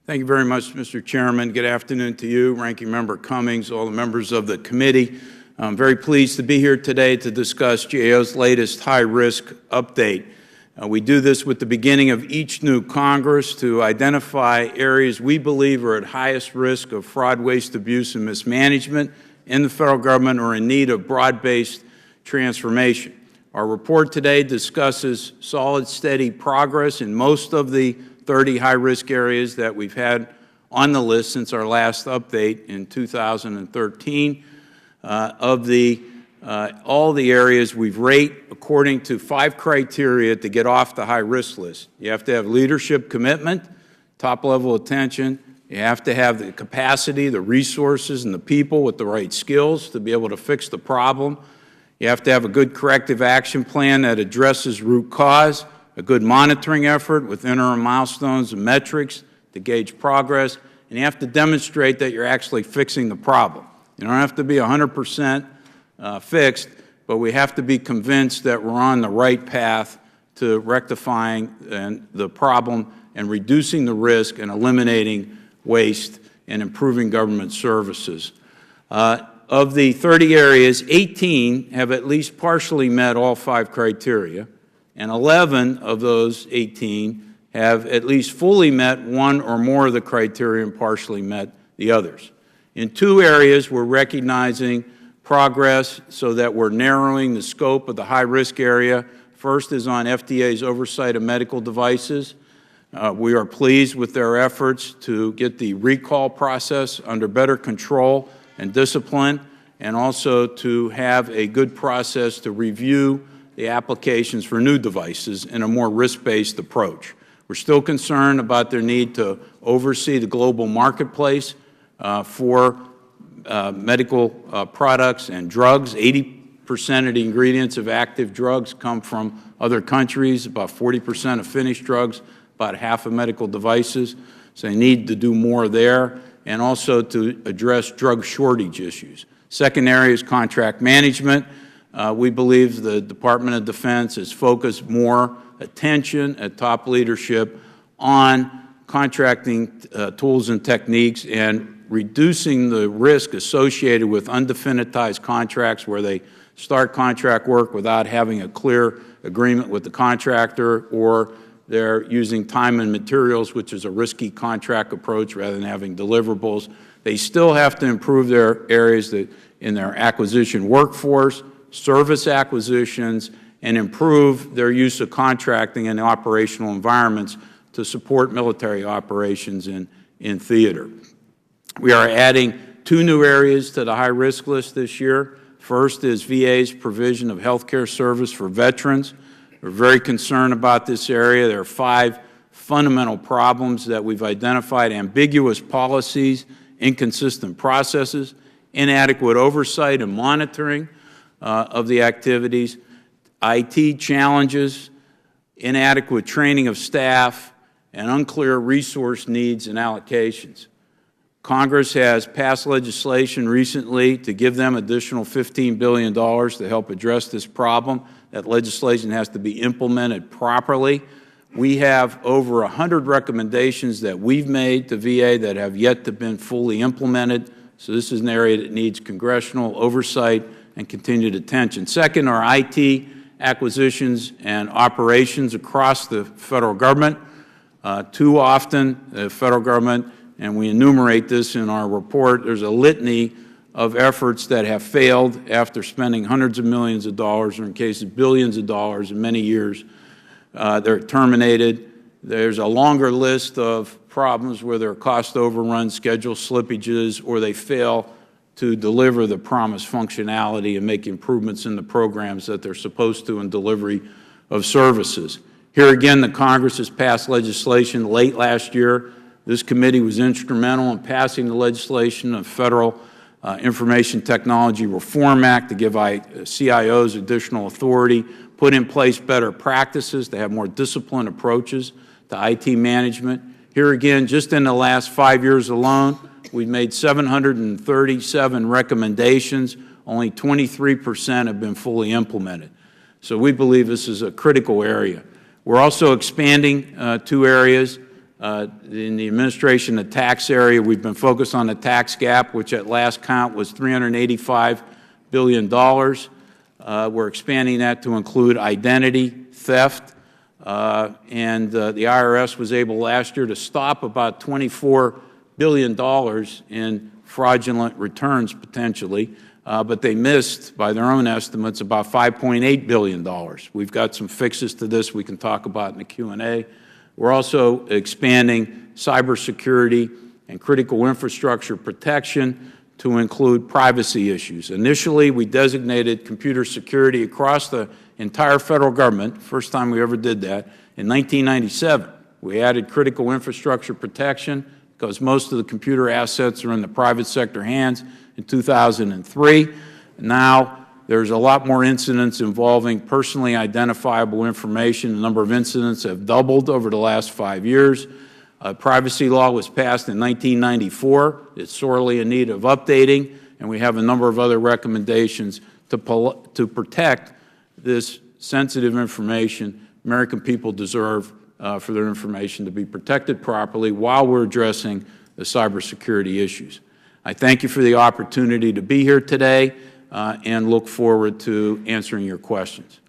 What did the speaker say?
Thank you very much, Mr. Chairman. Good afternoon to you, Ranking Member Cummings, all the members of the committee. I'm very pleased to be here today to discuss GAO's latest high-risk update. We do this with the beginning of each new Congress to identify areas we believe are at highest risk of fraud, waste, abuse, and mismanagement in the federal government or in need of broad-based transformation. Our report today discusses solid, steady progress in most of the 30 high-risk areas that we've had on the list since our last update in 2013. All the areas we've rated according to 5 criteria to get off the high-risk list. You have to have leadership commitment, top-level attention. You have to have the capacity, the resources, and the people with the right skills to be able to fix the problem. You have to have a good corrective action plan that addresses root cause, a good monitoring effort with interim milestones and metrics to gauge progress, and you have to demonstrate that you're actually fixing the problem. You don't have to be 100% fixed, but we have to be convinced that we're on the right path to rectifying the problem and reducing the risk and eliminating waste and improving government services. Of the 30 areas, 18 have at least partially met all 5 criteria, and 11 of those 18 have at least fully met one or more of the criteria and partially met the others. In 2 areas, we're recognizing progress so that we're narrowing the scope of the high-risk area. First is on FDA's oversight of medical devices. We are pleased with their efforts to get the recall process under better control and discipline, and also to have a good process to review the applications for new devices in a more risk-based approach. We're still concerned about their need to oversee the global marketplace for medical products and drugs. 80% of the ingredients of active drugs come from other countries, about 40% of finished drugs, about half of medical devices. So they need to do more there, and also to address drug shortage issues. Second area is contract management. We believe the Department of Defense has focused more attention at top leadership on contracting tools and techniques and reducing the risk associated with undefinitized contracts where they start contract work without having a clear agreement with the contractor, or they're using time and materials, which is a risky contract approach, rather than having deliverables. They still have to improve their areas in their acquisition workforce, service acquisitions, and improve their use of contracting in operational environments to support military operations in theater. We are adding 2 new areas to the high-risk list this year. First is VA's provision of health care service for veterans. We're very concerned about this area. There are 5 fundamental problems that we've identified: ambiguous policies, inconsistent processes, inadequate oversight and monitoring of the activities, IT challenges, inadequate training of staff, and unclear resource needs and allocations. Congress has passed legislation recently to give them additional $15 billion to help address this problem. That legislation has to be implemented properly. We have over 100 recommendations that we've made to VA that have yet to be fully implemented. So this is an area that needs congressional oversight and continued attention. Second are IT acquisitions and operations across the federal government. Too often, the federal government, and we enumerate this in our report, there's a litany of efforts that have failed after spending hundreds of millions of dollars, or in cases billions of dollars in many years. They're terminated. There's a longer list of problems where there are cost overruns, schedule slippages, or they fail to deliver the promised functionality and make improvements in the programs that they're supposed to in delivery of services. Here again, the Congress has passed legislation late last year. This committee was instrumental in passing the legislation of Federal Information Technology Reform Act to give CIOs additional authority, put in place better practices to have more disciplined approaches to IT management. Here again, just in the last 5 years alone, we've made 737 recommendations. Only 23% have been fully implemented. So we believe this is a critical area. We're also expanding 2 areas. In the administration and tax area, we've been focused on the tax gap, which at last count was $385 billion. We're expanding that to include identity theft, and the IRS was able last year to stop about $24 billion in fraudulent returns potentially, but they missed, by their own estimates, about $5.8 billion. We've got some fixes to this we can talk about in the Q&A. We're also expanding cybersecurity and critical infrastructure protection to include privacy issues. Initially, we designated computer security across the entire federal government, first time we ever did that, in 1997. We added critical infrastructure protection because most of the computer assets are in the private sector hands in 2003. Now, there's a lot more incidents involving personally identifiable information. The number of incidents have doubled over the last 5 years. Privacy law was passed in 1994. It's sorely in need of updating, and we have a number of other recommendations to protect this sensitive information. American people deserve for their information to be protected properly while we're addressing the cybersecurity issues. I thank you for the opportunity to be here today and look forward to answering your questions.